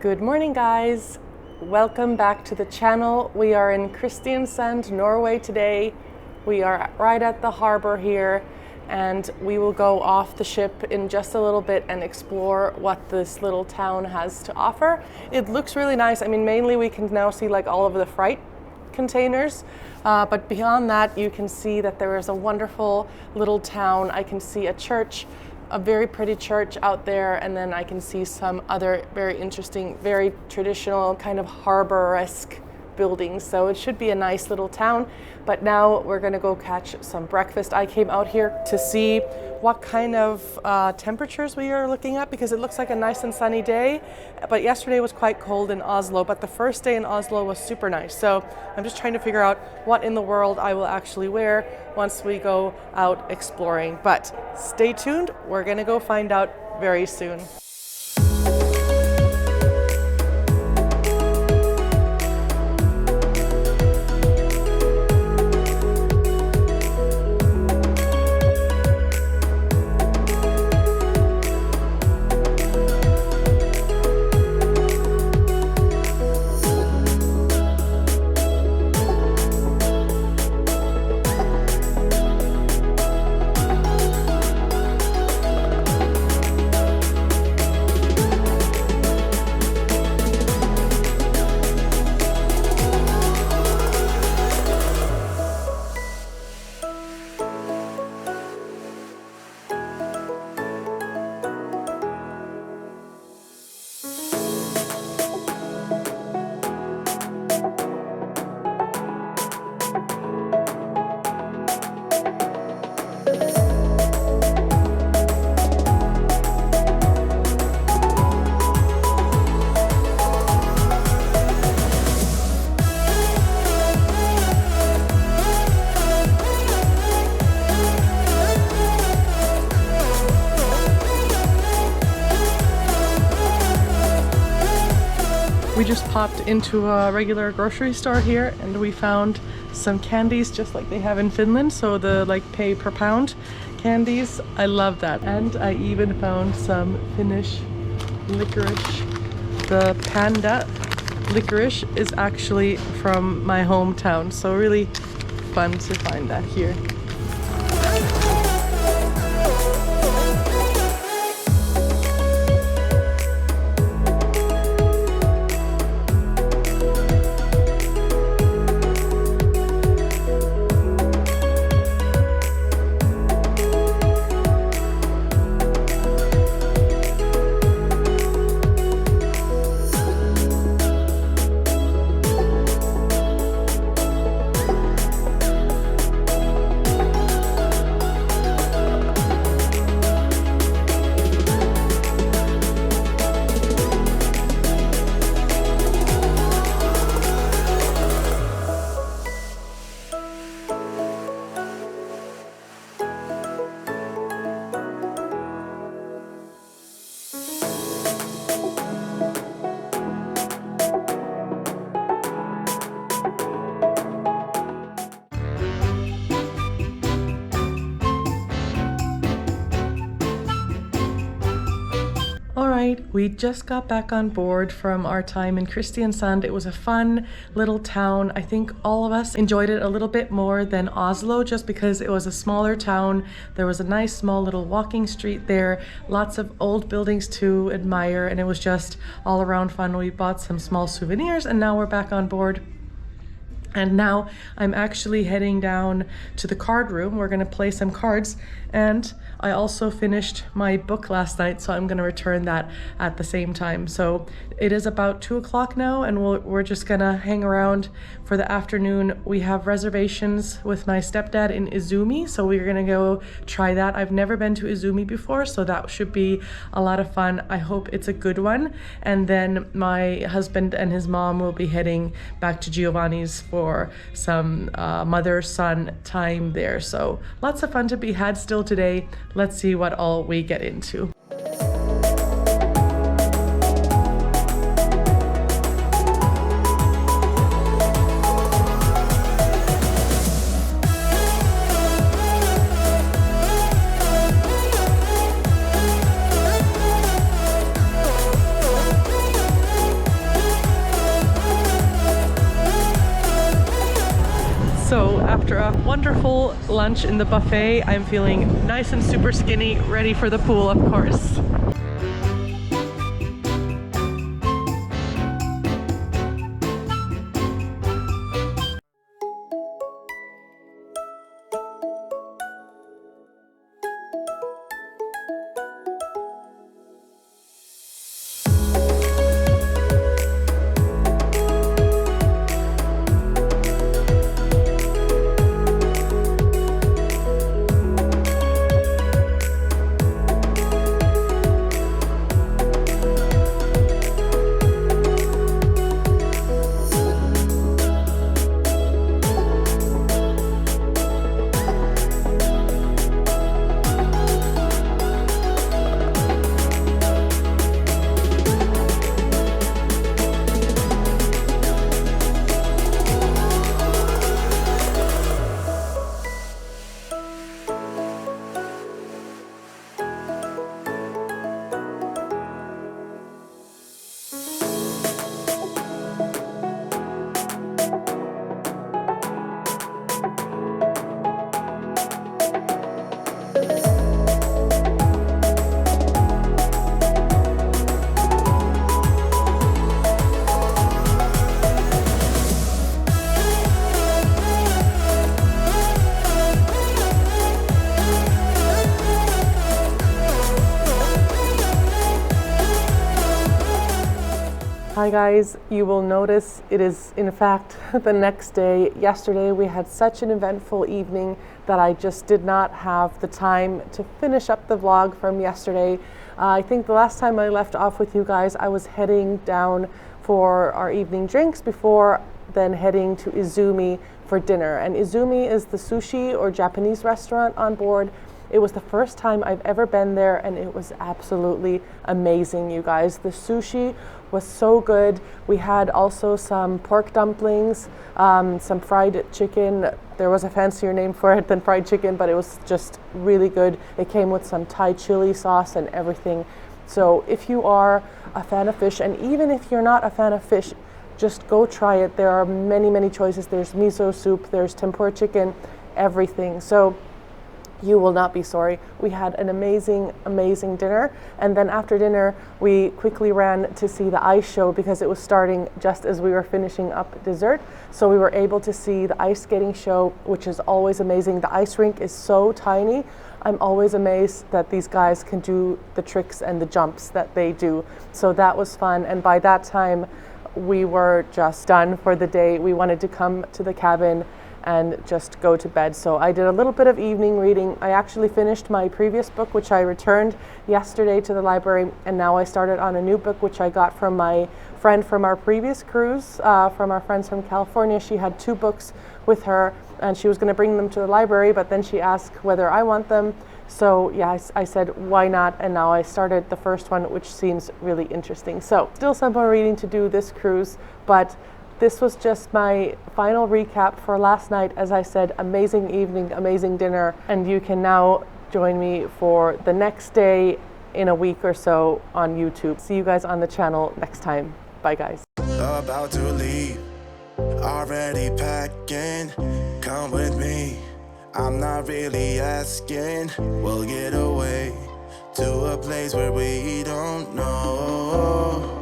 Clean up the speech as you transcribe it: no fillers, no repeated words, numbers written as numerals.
Good morning, guys. Welcome back to the channel. We are in Kristiansand, Norway today. We are right at the harbor here, and we will go off the ship in just a little bit and explore what this little town has to offer. It looks really nice. I mean, mainly we can now see like all of the freight containers, but beyond that you can see that there is a wonderful little town. I can see a church, a very pretty church out there, and then I can see some other very interesting, very traditional kind of harbor-esque buildings. So it should be a nice little town. But now we're gonna go catch some breakfast. I came out here to see what kind of temperatures we are looking at, because it looks like a nice and sunny day. But yesterday was quite cold in Oslo, but the first day in Oslo was super nice. So I'm just trying to figure out what in the world I will actually wear once we go out exploring. But stay tuned, we're gonna go find out very soon. We just popped into a regular grocery store here and we found some candies just like they have in Finland. So the like pay per pound candies. I love that. And I even found some Finnish licorice. The panda licorice is actually from my hometown. So really fun to find that here. We just got back on board from our time in Kristiansand. It was a fun little town. I think all of us enjoyed it a little bit more than Oslo, just because it was a smaller town. There was a nice small little walking street there, lots of old buildings to admire, and it was just all around fun. We bought some small souvenirs and now we're back on board. And now I'm actually heading down to the card room. We're gonna play some cards, and I also finished my book last night, so I'm gonna return that at the same time. So it is about 2 o'clock now, and we're just gonna hang around for the afternoon. We have reservations with my stepdad in Izumi, so we're gonna go try that. I've never been to Izumi before, so that should be a lot of fun. I hope it's a good one. And then my husband and his mom will be heading back to Giovanni's for some mother-son time there. So lots of fun to be had still today. Let's see what all we get into. after a wonderful lunch in the buffet. I'm feeling nice and super skinny, ready for the pool, of course. Hi guys, you will notice it is in fact the next day. Yesterday we had such an eventful evening that I just did not have the time to finish up the vlog from yesterday. I think the last time I left off with you guys, I was heading down for our evening drinks before then heading to Izumi for dinner. And Izumi is the sushi or Japanese restaurant on board. It was the first time I've ever been there and it was absolutely amazing, you guys. The sushi was so good. We had also some pork dumplings, some fried chicken. There was a fancier name for it than fried chicken, but it was just really good. It came with some Thai chili sauce and everything. So if you are a fan of fish, and even if you're not a fan of fish, just go try it. There are many, many choices. There's miso soup, there's tempura chicken, everything. So you will not be sorry. We had an amazing, amazing dinner. And then after dinner, we quickly ran to see the ice show because it was starting just as we were finishing up dessert. So we were able to see the ice skating show, which is always amazing. The ice rink is so tiny. I'm always amazed that these guys can do the tricks and the jumps that they do. So that was fun. And by that time, we were just done for the day. We wanted to come to the cabin and just go to bed. So I did a little bit of evening reading. I actually finished my previous book, which I returned yesterday to the library, and now I started on a new book, which I got from my friend from our previous cruise, from our friends from California. She had 2 books with her, and she was going to bring them to the library, but then she asked whether I want them. So yeah, I said, why not? And now I started the first one, which seems really interesting. So still some more reading to do this cruise, but this was just my final recap for last night. As I said, amazing evening, amazing dinner, and you can now join me for the next day in a week or so on YouTube. See you guys on the channel next time. Bye guys. About to leave, already packing, come with me. I'm not really asking, we'll get away to a place where we don't know.